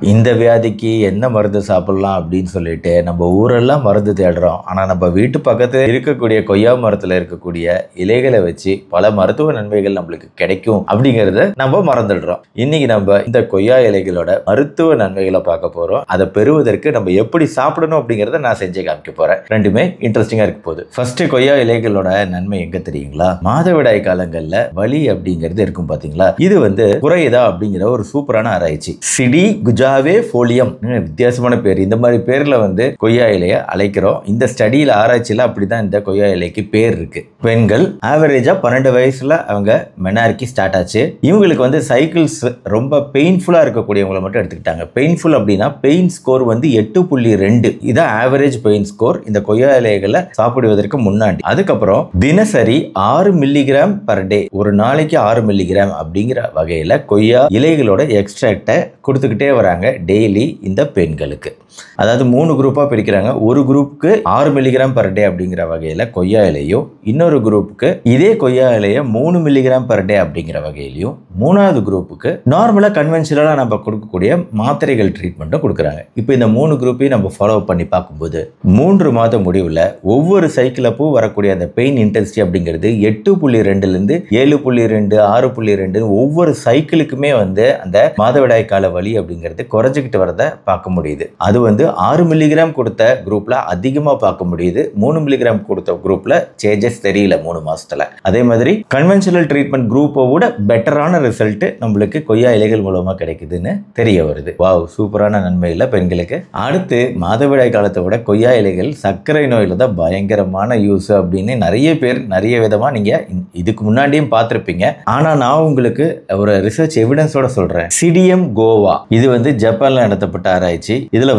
இந்த வியாதிக்கு என்ன மருந்து சாப்பிடலாம் அப்படின்னு சொல்லிட்டு நம்ம ஊரெல்லாம் மருந்து தேடுறோம். ஆனால் நம்ம வீட்டு பக்கத்தில் இருக்கக்கூடிய கொய்யா மரத்தில் இருக்கக்கூடிய இலைகளை வச்சு பல மருத்துவ நன்மைகள் நம்மளுக்கு கிடைக்கும் அப்படிங்கிறத நம்ம மறந்துடுறோம். இன்னைக்கு நம்ம இந்த கொய்யா இலைகளோட மருத்துவ நன்மைகளை பார்க்க போறோம். அதை பெறுவதற்கு நம்ம எப்படி சாப்பிடணும் அப்படிங்கிறத நான் செஞ்சு காமிக்க போறேன். ரெண்டுமே இன்ட்ரெஸ்டிங்கா இருக்க போகுது. ஃபர்ஸ்ட் கொய்யா இலைகளோட நன்மை எங்க தெரியுங்களா? மாதவிடாய் காலங்கள்ல வலி அப்படிங்கிறது இருக்கும் பாத்தீங்களா? இது குறையுதா அப்படிங்கிற ஒரு சூப்பரான ஆராய்ச்சி. சிடி குஜாவே ஃபோலியம், வித்தியாசமான பேர். இந்த மாதிரி பேர்ல கொய்யா இலையை அழைக்கிறோம். இந்த ஸ்டடியில ஆராய்ச்சியில அப்படிதான் இந்த கொய்யா இலைக்கு பேர் இருக்கு. பெண்கள் ஆவரேஜா 12 வயசுல அவங்க மெனார்கி ஸ்டார்ட் ஆச்சு. இவங்களுக்கு சைக்கிள்ஸ் ரொம்ப பெயின்ஃபுல்லா இருக்கக்கூடியவங்களை மட்டும் எடுத்துக்கிட்டாங்க. பெயின்ஃபுல் அப்படின்னா பெயின் ஸ்கோர் 8.2. இதான் ஆவரேஜ் பெயின் ஸ்கோர் இந்த கொய்யா இலைகளை சாப்பிடுவதற்கு முன்னாடி. அதுக்கப்புறம் தினசரி 6 மில்லிகிராம் பர் டே, ஒரு நாளைக்கு 6 மில்லிகிராம் அப்படிங்கிற வகையில கொய்யா இலைகளோட எக்ஸ்ட்ராக்டை கொடுத்துக்கிட்டே வராங்க டெய்லி இந்த பெண்களுக்கு. அதாவது 3 குரூப்பா பிரிக்கிறாங்க. ஒரு குரூப்புக்கு 6 மில்லிகிராம் பர் டே அப்படிங்கிற வகையில கொய்யா இலையும், இன்னொரு குரூப்புக்கு இதே கொய்யா இலையை 3 மில்லிகிராம் பர் டே அப்படிங்கிற வகையிலையும், மூணாவது குரூப்புக்கு நார்மலா கன்வென்ஷனலா நம்ம கொடுக்கக்கூடிய மாத்திரைகள் ட்ரீட்மெண்ட்டும் கொடுக்குறாங்க. இப்போ இந்த 3 குரூப்பையும் நம்ம ஃபாலோ பண்ணி பார்க்கும்போது 3 மாத முடிவில் ஒவ்வொரு சைக்கிள் அப்போ வரக்கூடிய அந்த பெயின் இன்டென்சிட்டி அப்படிங்கிறது 8.2 இருந்து 7.2, 6.2 ஒவ்வொரு சைக்கிளுக்குமே அந்த மாதவிடாய் கால வலி அப்படிங்கிறது குறைஞ்சிக்கிட்டு வரதை பார்க்க முடியுது. அது 6 மில்லிகிராம் கொடுத்த குரூப்ல அதிகமா பார்க்க முடியுது. 3 மில்லிகிராம் கொடுத்த குரூப்ல சேஞ்சஸ் தெரியல 3 மாசத்துல. அதே மாதிரி கன்வென்ஷனல் ட்ரீட்மெண்ட் குரூப்பை விட பெட்டரான ரிசல்ட் நம்மளுக்கு கொய்யா இலைகள் மூலமா கிடைக்குதுன்னு தெரிய வருது. வாவ், சூப்பரான நன்மை இல்ல பெண்களுக்கு. அடுத்து மாதவிடாய் காலத்தை விட கொய்யா இலைகள் சர்க்கரை நோயில தான் பயங்கரமான யூஸ் அப்படின்னு நிறைய பேர் நிறைய விதமா நீங்க இதுக்கு முன்னாடியும் பார்த்திருப்பீங்க. ஆனா நான் உங்களுக்கு ஒரு ரிசர்ச் எவிடன்ஸோட சொல்றேன். சிடிஎம் கோவா, இது ஜப்பான்ல நடத்தப்பட்ட ஆராய்ச்சி. இதுல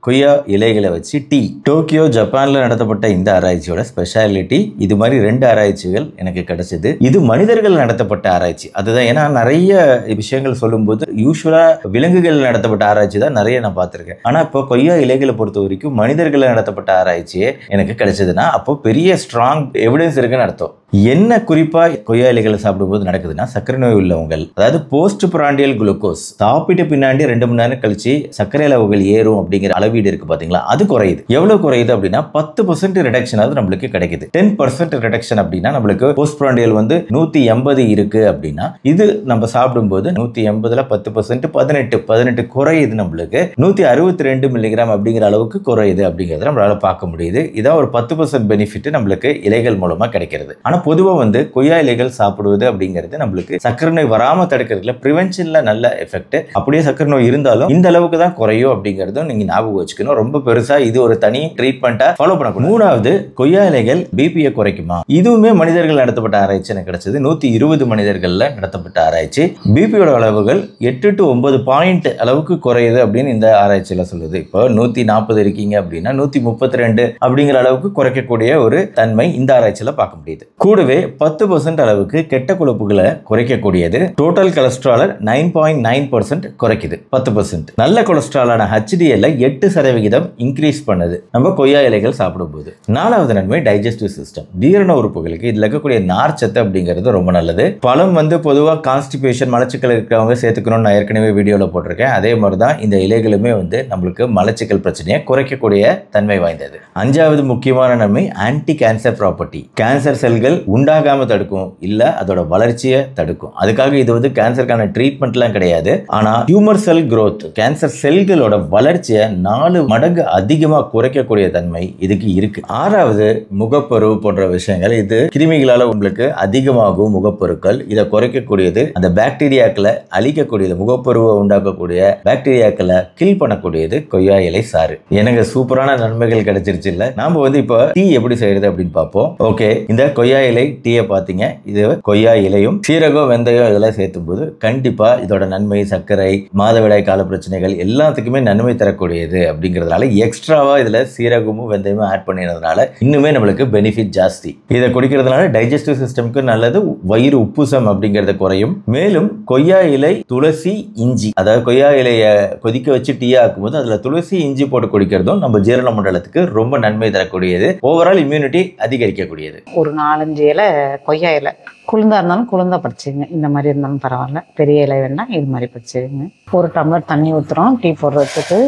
கொய்யா இலைகளை வச்சு டீ. டோக்கியோ ஜப்பான்ல நடத்தப்பட்ட இந்த ஆராய்ச்சியோட ஸ்பெஷாலிட்டி, இது மாதிரி 2 ஆராய்ச்சிகள் எனக்கு கிடைச்சது. இது மனிதர்கள் நடத்தப்பட்ட ஆராய்ச்சி. அதுதான், ஏன்னா நிறைய விஷயங்கள் சொல்லும்போது யூஸ்வலா விலங்குகள் நடத்தப்பட்ட ஆராய்ச்சி தான் நிறைய நான் பார்த்திருக்கேன். ஆனா இப்போ கொய்யா இலைகளை பொறுத்த வரைக்கும் மனிதர்கள் நடத்தப்பட்ட ஆராய்ச்சியே எனக்கு கிடைச்சதுன்னா அப்போ பெரிய ஸ்ட்ராங் எவிடன்ஸ் இருக்குன்னு அர்த்தம். என்ன குறிப்பா கொய்யா இலைகளை சாப்பிடும்போது நடக்குதுன்னா, சர்க்கரை நோய் உள்ளவங்க, அதாவது போஸ்ட் பிராண்டியல் குளுக்கோஸ், சாப்பிட்டு பின்னாடி 2 மணி நேரம் கழிச்சு சர்க்கரை அளவுகள் ஏறும் அப்படிங்கிற அளவீடு இருக்கு பாத்தீங்களா, அது குறையுது. எவ்வளவு குறையுது அப்படின்னா 10% ரிடக்ஷன் அது நம்மளுக்கு கிடைக்குது. 10% ரிடக்ஷன் அப்படின்னா நம்மளுக்கு போஸ்ட் பிராண்டியல் 180 இருக்கு அப்படின்னா, இது நம்ம சாப்பிடும்போது 180ல 10% 18 குறையுது. நம்மளுக்கு 162 மில்லிகிராம் அப்படிங்கிற அளவுக்கு குறையுது அப்படிங்கறத நம்மளால பார்க்க முடியுது. இதான் ஒரு 10% பெனிஃபிட் நம்மளுக்கு இலைகள் மூலமா கிடைக்கிறது. ஆனா பொதுவா கொய்யா இலைகள் சாப்பிடுவது அப்படிங்கிறது நம்மளுக்கு சர்க்கரை நோய் வராம தடுக்கிறதுல பிரிவென்ஷன்ல நல்ல எஃபெக்ட். அப்படியே சர்க்கரை நோய் இருந்தாலும் இந்த அளவுக்கு தான் குறையும் அப்படிங்கறதும் நீங்க ஞாபகம் வச்சுக்கணும். ரொம்ப பெருசா இது ஒரு தனி ட்ரீட்மெண்டா ஃபாலோ பண்ணக்கூடாது. மூணாவது, கொய்யா இலைகள் பிபியை குறைக்குமா? இதுவுமே மனிதர்கள் நடத்தப்பட்ட ஆராய்ச்சி எனக்கு கிடைச்சது. 120 மனிதர்கள்ல நடத்தப்பட்ட ஆராய்ச்சி. பிபியோட அளவுகள் 8 to 9 பாயிண்ட் அளவுக்கு குறையுது அப்படின்னு இந்த ஆராய்ச்சியில சொல்லுது. இப்போ 140 இருக்கீங்க அப்படின்னா 132 அப்படிங்கிற அளவுக்கு குறைக்கக்கூடிய ஒரு தன்மை இந்த ஆராய்ச்சியில பார்க்க முடியுது. கூடவே 10% அளவுக்கு கெட்ட கொழுப்புகளை குறைக்கக்கூடியது. டோட்டல் கொலஸ்ட்ரால் 9.9% குறைக்குது 10%. நல்ல கொலஸ்ட்ராலான HDL 8% இன்க்ரீஸ் பண்ணுது நம்ம கொய்யா இலைகள் சாப்பிடும்போது. 4வது நன்மை டைஜஸ்டிவ் சிஸ்டம், ஜீரண உறுப்புகளுக்கு இதுல இருக்கக்கூடிய நார்ச்சத்து அப்படிங்கிறது ரொம்ப நல்லது. பழம் பொதுவாக கான்ஸ்டிபேஷன், மலச்சிக்கல் இருக்கிறவங்க சேர்த்துக்கணும்னு நான் ஏற்கனவே வீடியோல போட்டிருக்கேன். அதே மாதிரி தான் இந்த இலைகளுமே நம்மளுக்கு மலச்சிக்கல் பிரச்சனையை குறைக்கக்கூடிய தன்மை வாய்ந்தது. 5வது முக்கியமான நன்மை ஆன்டி கேன்சர் ப்ராப்பர்ட்டி. கேன்சர் செல்கள் உண்டாகாம தடுக்கும், இல்ல அதோட வளர்ச்சியை தடுக்கும். அதுக்காக இது கேன்சருக்கான ட்ரீட்மெண்ட்லாம் கிடையாது. ஆனா டியூமர் செல் growth, கேன்சர் செல்களோட வளர்ச்சியை 4 மடங்கு அதிகமா குறைக்கக்கூடிய தன்மை இதுக்கு இருக்கு. 6வது, முகப்பரு போன்ற விஷயங்கள். இது கிருமிகளால உங்களுக்கு அதிகமாகும் முகப்பருக்கள். இதை குறைக்கக்கூடியது, அந்த பாக்டீரியாக்களை அழிக்கக்கூடியது, முகப்பருவை உண்டாக்கக்கூடிய பாக்டீரியாக்களை கில் பண்ணக்கூடியது கொய்யா இலை சாறு. எனக்கு சூப்பரான நன்மைகள் கிடைச்சிருச்சு இல்ல. நாம இப்போ டீ எப்படி செய்யறது அப்படின்னு பார்ப்போம். ஓகே, இந்த கொய்யா இலை டீயை பார்த்தீங்க. இது கொய்யா இலையும் சீரகம், வெந்தயம் இதெல்லாம் சேர்த்தும் போது கண்டிப்பா இதோட நன்மை, சர்க்கரை, மாதவிடாய் கால பிரச்சனைகள் எல்லாத்துக்குமே நன்மை தரக்கூடியது அப்படிங்கிறதுனால எக்ஸ்ட்ராவா இதுல சீரகமும் வெந்தயமும் ஆட் பண்ணினதுனால இன்னுமே நம்மளுக்கு பெனிஃபிட் ஜாஸ்தி. இதை குடிக்கிறதுனால டைஜஸ்டிவ் சிஸ்டம்க்கு நல்லது, வயிறு உப்புசம் அப்படிங்கறது குறையும். மேலும் கொய்யா இலை, துளசி, இஞ்சி, அதாவது கொய்யா இலையை கொதிக்க வச்சு டீ ஆக்கும் போது அதுல துளசி, இஞ்சி போட்டு குடிக்கிறதும் நம்ம ஜீரண மண்டலத்துக்கு ரொம்ப நன்மை தரக்கூடியது. ஓவரால் இம்யூனிட்டி அதிகரிக்கக்கூடியது. ஒரு 4-5 4-5 இலை கொய்யா இலை. குளுந்தா இருந்தாலும் குளுந்தா பறிச்சுங்க, இந்த மாதிரி இருந்தாலும் பரவாயில்ல. பெரிய இலை வேணா இது மாதிரி பறிச்சுங்க. 1 டம்ளர் தண்ணி ஊற்றுறோம் டீ போடுறதுக்கு.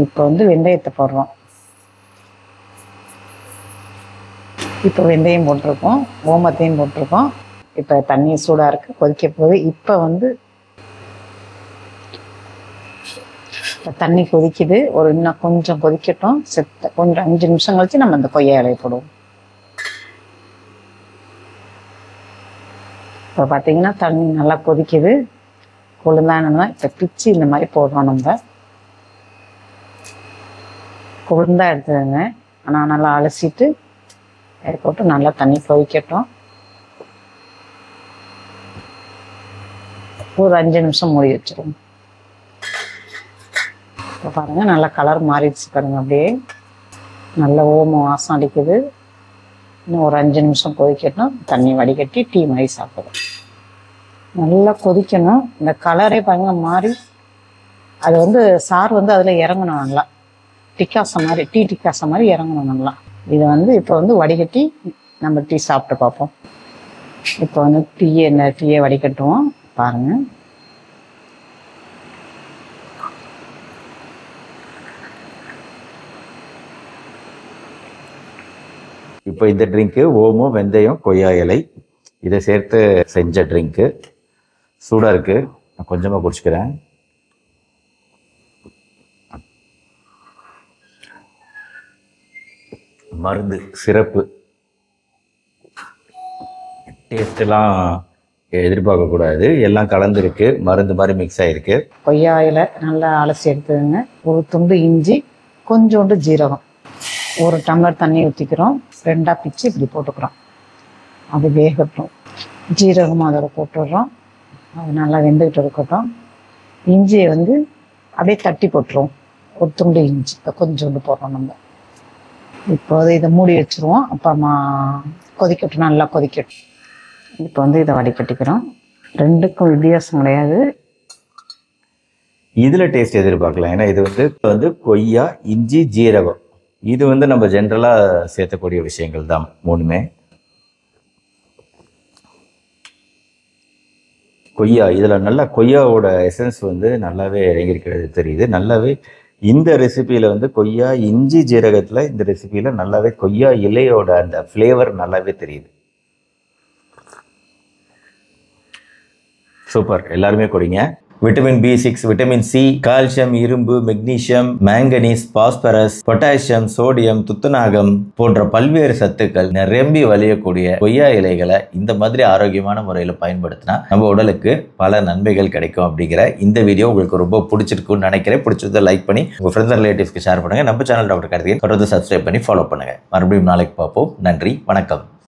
இப்போ வந்து வெந்தயத்தை போடுறோம். இப்போ வெந்தயம் போட்டிருக்கோம், ஓமத்தையும் போட்டிருக்கோம். இப்போ தண்ணி சூடாக இருக்குது, கொதிக்க போகுது. இப்போ வந்து தண்ணி கொதிக்குது, இன்னும் கொஞ்சம் கொதிக்கட்டும். கொஞ்சம் 5 நிமிஷம் கழிச்சு நம்ம இந்த கொய்யா இலையை போடுவோம். இப்போ பார்த்தீங்கன்னா தண்ணி நல்லா கொதிக்குது. கொழுந்தானது தான் இப்போ பிச்சு இந்த மாதிரி போடுறோம். நம்ம கொழுந்தா எடுத்துக்கோங்க, ஆனால் நல்லா அலசிட்டு போட்டு நல்லா தண்ணி கொதிக்கட்டும். ஒரு 5 நிமிஷம் மூடி வச்சிருவோம். இப்போ பாருங்கள் நல்லா கலர் மாறிடுச்சு பாருங்கள், அப்படியே நல்ல ஓமம் வாசம் அடிக்குது. இன்னும் ஒரு 5 நிமிஷம் கொதிக்கட்டும். தண்ணி வடிகட்டி டீ மாதிரி சாப்பிடும். நல்லா கொதிக்கணும். இந்த கலரே பாருங்க மாறி அது வந்து சாறு வந்து அதில் இறங்கணும். நல்லா டிக்காசம் மாதிரி, டீ டிக்காசம் மாதிரி இறங்கணும் நல்லா. இதை வந்து இப்போ வந்து வடிகட்டி நம்ம டீ சாப்பிட்டு பார்ப்போம். இப்போ வந்து டீயை வடிகட்டுவோம் பாருங்கள். இப்போ இந்த ட்ரிங்க்கு ஓமம், வெந்தயம், கொய்யா இலை இதை சேர்த்து செஞ்ச ட்ரிங்க்கு. சூடாக இருக்குது, நான் கொஞ்சமாக குடிச்சுக்கிறேன். மருந்து சிறப்பு. டேஸ்ட்டெல்லாம் எதிர்பார்க்கக்கூடாது, எல்லாம் கலந்துருக்கு, மருந்து மாதிரி மிக்ஸ் ஆகிருக்கு. கொய்யா இலை நல்லா அலசி எடுத்துதுங்க. ஒரு துண்டு இஞ்சி, கொஞ்சோண்டு ஜீரகம், 1 டம்ளர் தண்ணி ஊற்றிக்கிறோம். 2ஆக பிச்சு இப்படி போட்டுக்கிறோம். அது வேகட்டும். ஜீரகமும் அதோட போட்டுடுறோம். அது நல்லா வெந்துக்கிட்டு இருக்கட்டும். இஞ்சியை வந்து அப்படியே தட்டி போட்டுருவோம். ஒரு துண்டு இஞ்சி கொஞ்சோண்டு போடுறோம் நம்ம. இப்போது இதை மூடி வச்சுருவோம். அப்புறமா கொதிக்கட்டும், நல்லா கொதிக்கட்டும். இப்போ வந்து இதை வடிகட்டிக்கிறோம். 2க்கும் வித்தியாசம் கிடையாது. இதில் டேஸ்ட் எதிர்பார்க்கலாம், ஏன்னா இது வந்து கொய்யா, இஞ்சி, ஜீரகம், இது வந்து நம்ம ஜென்ரலாக சேர்த்தக்கூடிய விஷயங்கள் தான் 3மே. கொய்யா இதில் நல்லா கொய்யாவோட எசன்ஸ் வந்து நல்லாவே இறங்கியிருக்கிறது தெரியுது. நல்லாவே இந்த ரெசிபியில் வந்து கொய்யா, இஞ்சி, ஜீரகத்தில் இந்த ரெசிபியில் நல்லாவே கொய்யா இலையோட அந்த ஃப்ளேவர் நல்லாவே தெரியுது. சூப்பர், எல்லாருமே குடிங்க. Vitamin B6, vitamin C, calcium, இரும்பு, magnesium, manganese, phosphorus, potassium, sodium, துத்தநாகம் போன்ற பல்வேறு சத்துக்கள் நிரம்பி வழியக்கூடிய கொய்யா இலைகளை இந்த மாதிரி ஆரோக்கியமான முறையில் பயன்படுத்தினா நம்ம உடலுக்கு பல நன்மைகள் கிடைக்கும். அப்படிங்கிற இந்த வீடியோ உங்களுக்கு ரொம்ப பிடிச்சிருக்குன்னு நினைக்கிறேன். பிடிச்சதை லைக் பண்ணி உங்கள் ஃப்ரெண்ட்ஸ் அண்ட் ரிலேட்டிவ்ஸ்க்கு ஷேர் பண்ணுங்க. நம்ம சேனல் டாக்டர் கார்த்திகேயன் தொடர்ந்து சப்ஸ்கிரைப் பண்ணி ஃபாலோ பண்ணுங்க. மறுபடியும் நாளைக்கு பார்ப்போம். நன்றி, வணக்கம்.